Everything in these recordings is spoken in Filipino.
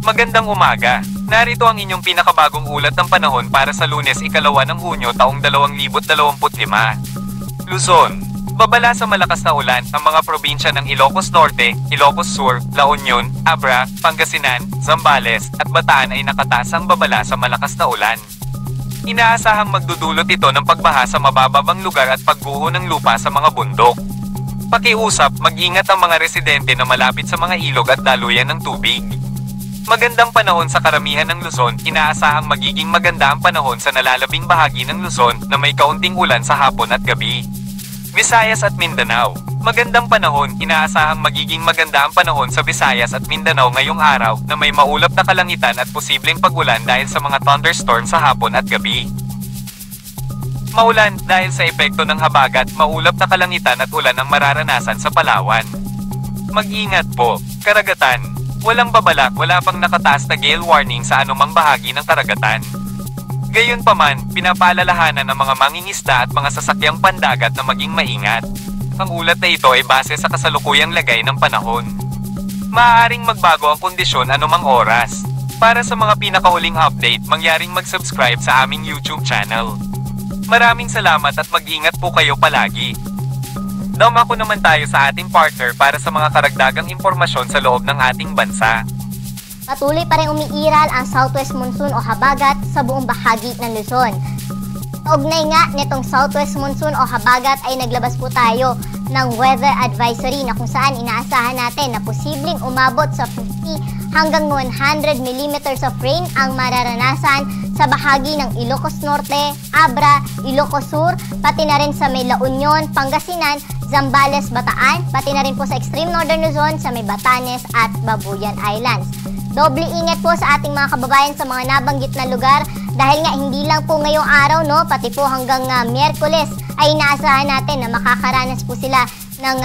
Magandang umaga. Narito ang inyong pinakabagong ulat ng panahon para sa Lunes, ikalawa ng Hunyo taong 2025. Luzon. Babala sa malakas na ulan ang mga probinsya ng Ilocos Norte, Ilocos Sur, La Union, Abra, Pangasinan, Zambales at Bataan ay nakataas ang babala sa malakas na ulan. Inaasahang magdudulot ito ng pagbaha sa mabababang lugar at pagguho ng lupa sa mga bundok. Pakiusap, mag-ingat ang mga residente na malapit sa mga ilog at daluyan ng tubig. Magandang panahon sa karamihan ng Luzon. Inaasahang magiging maganda ang panahon sa nalalabing bahagi ng Luzon na may kaunting ulan sa hapon at gabi. Visayas at Mindanao. Magandang panahon. Inaasahang magiging maganda ang panahon sa Visayas at Mindanao ngayong araw na may maulap na kalangitan at posibleng pag-ulan dahil sa mga thunderstorm sa hapon at gabi. Maulan dahil sa epekto ng habagat, maulap na kalangitan at ulan ang mararanasan sa Palawan. Mag-ingat po. Karagatan. Walang babala, wala pang nakataas na gale warning sa anumang bahagi ng karagatan. Gayunpaman, pinapaalalahanan ng mga mangingisda at mga sasakyang pandagat na maging maingat. Ang ulat na ito ay base sa kasalukuyang lagay ng panahon. Maaaring magbago ang kondisyon anumang oras. Para sa mga pinakahuling update, mangyaring mag-subscribe sa aming YouTube channel. Maraming salamat at mag-ingat po kayo palagi. Dumako naman tayo sa ating partner para sa mga karagdagang impormasyon sa loob ng ating bansa. Patuloy pa rin umiiral ang southwest monsoon o habagat sa buong bahagi ng Luzon. Kaugnay nga nitong southwest monsoon o habagat ay naglabas po tayo ng weather advisory na kung saan inaasahan natin na posibleng umabot sa 50 hanggang 100 millimeters of rain ang mararanasan sa bahagi ng Ilocos Norte, Abra, Ilocos Sur, pati na rin sa may La Union, Pangasinan, Zambales, Bataan, pati na rin po sa extreme northern Luzon sa may Batanes at Babuyan Islands. Doble ingat po sa ating mga kababayan sa mga nabanggit na lugar dahil nga hindi lang po ngayong araw, no, pati po hanggang Miyerkules ay inaasahan natin na makakaranas po sila ng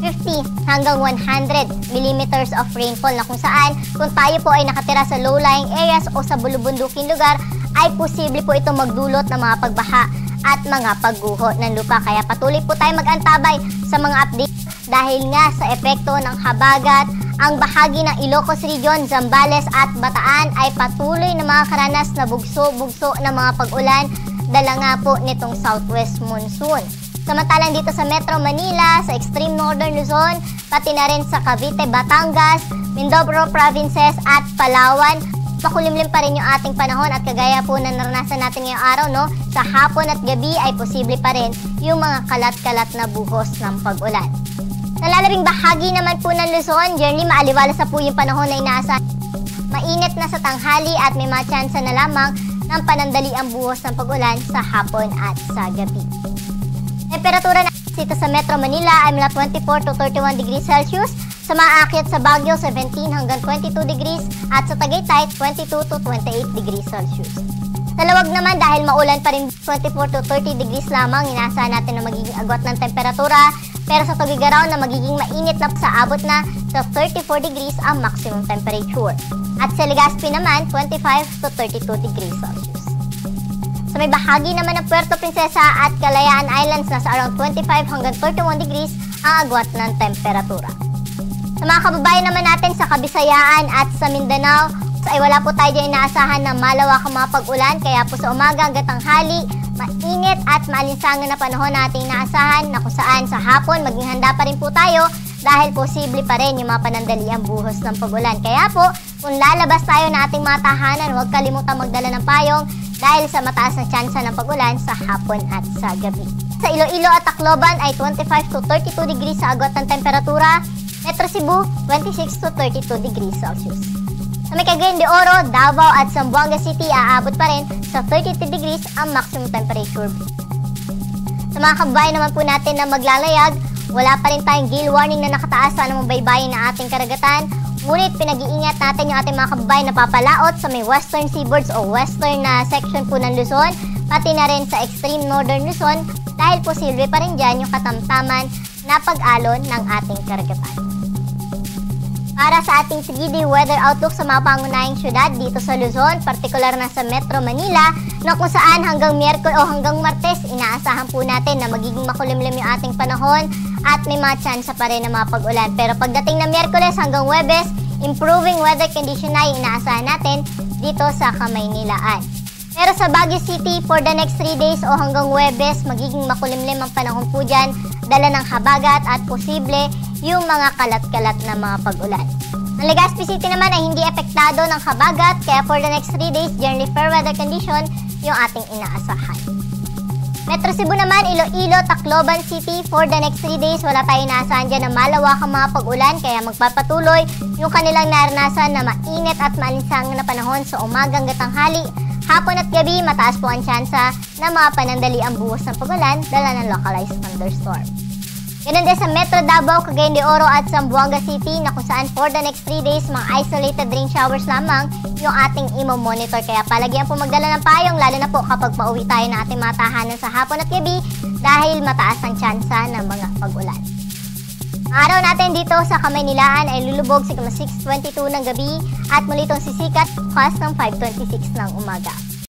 50 hanggang 100 millimeters of rainfall na kung saan kung tayo po ay nakatira sa low-lying areas o sa bulubunduking lugar ay posible po ito magdulot ng mga pagbaha at mga pagguho ng lupa. Kaya patuloy po tayo mag-antabay sa mga update dahil nga sa epekto ng habagat, ang bahagi ng Ilocos Region, Zambales at Bataan ay patuloy na makakaranas na bugso-bugso ng mga pag-ulan dala nga po nitong southwest monsoon. Samantalang dito sa Metro Manila, sa extreme northern Luzon, pati na rin sa Cavite, Batangas, Mindoro Provinces at Palawan, makulimlim pa rin yung ating panahon at kagaya po na naranasan natin ngayong araw, no, sa hapon at gabi ay posible pa rin yung mga kalat-kalat na buhos ng pag-ulan. Nalalabing bahagi naman po ng Luzon, journey maaliwalas sa po yung panahon na inaasahan. Mainit na sa tanghali at may mga tsansa na lamang ng panandali ang buhos ng pag-ulan sa hapon at sa gabi. Temperatura na dito sa Metro Manila ay mula 24 to 31 degrees Celsius, sa mga aakyat sa Baguio 17 hanggang 22 degrees at sa Tagaytay 22 to 28 degrees Celsius. Sa Lawag naman dahil maulan pa rin 24 to 30 degrees lamang, inaasahan natin na magiging agwat ng temperatura, pero sa Tugigaraw na magiging mainit na sa abot na sa 34 degrees ang maximum temperature. At sa Legazpi naman 25 to 32 degrees Celsius. Sa may bahagi naman ng Puerto Princesa at Kalayaan Islands nasa around 25 hanggang 31 degrees ang agwat ng temperatura. Sa mga kababayan naman natin sa Kabisayaan at sa Mindanao ay wala po tayo dyan inaasahan na malawak ang mga pag-ulan, kaya po sa umaga hanggang tanghali mainit at maalinsangan na panahon nating inaasahan na kung saan sa hapon maging handa pa rin po tayo dahil posible pa rin yung mga panandaliang buhos ng pag-ulan. Kaya po kung lalabas tayo na ating mga tahanan, huwag kalimutan magdala ng payong dahil sa mataas na tsansa ng pag-ulan sa hapon at sa gabi. Sa Iloilo at Tacloban ay 25 to 32 degrees sa agwat ng temperatura. Metro Cebu, 26 to 32 degrees Celsius. Sa may Cagayan de Oro, Davao at Zamboanga City, aabot pa rin sa 32 degrees ang maximum temperature. Sa mga kababayan naman po natin na maglalayag, wala pa rin tayong gale warning na nakataas sa anumang baybayin ng ating karagatan. Ngunit pinag-iingat natin yung ating mga kababayan na papalaot sa may western seaboards o western na section po ng Luzon, pati na rin sa extreme northern Luzon dahil posible pa rin dyan yung katamtaman na pag-alon ng ating karagatan. Para sa ating 3-day weather outlook sa mga pangunahing syudad dito sa Luzon, partikular na sa Metro Manila, na kung saan hanggang Miyerkules o hanggang Martes, inaasahan po natin na magiging makulimlim yung ating panahon at may mga tsansa pa rin ng mga pag-ulan. Pero pagdating ng Miyerkules hanggang Huwebes, improving weather condition na inaasahan natin dito sa Kamaynilaan. Pero sa Baguio City, for the next 3 days o hanggang Huwebes, magiging makulimlim ang panahon po dyan, dala ng habagat at posible yung mga kalat-kalat na mga pag-ulan. Ang Legazpi City naman ay hindi epektado ng habagat, kaya for the next 3 days, generally fair weather condition yung ating inaasahan. Metro Cebu naman, Iloilo, Tacloban City, for the next 3 days, wala tayong inaasahan dyan na malawakang mga pag-ulan, kaya magpapatuloy yung kanilang naranasan na mainit at maalinsang na panahon sa umagang tanghali. Hapon at gabi, mataas po ang tsansa na mga panandali ang buhos ng pag-ulan dala ng localized thunderstorm. Ganun din sa Metro Davao, Cagayan de Oro at Zamboanga City na kung saan for the next 3 days, mga isolated rain showers lamang yung ating imo-monitor. Kaya palagyan po magdala ng payong, lalo na po kapag pauwi tayo ng ating mga tahanan sa hapon at gabi dahil mataas ang tsansa ng mga pag-ulan. Ang araw natin dito sa Kamaynilaan ay lulubog sa 6:22 ng gabi at muli itong sisikat bukas ng 5:26 ng umaga.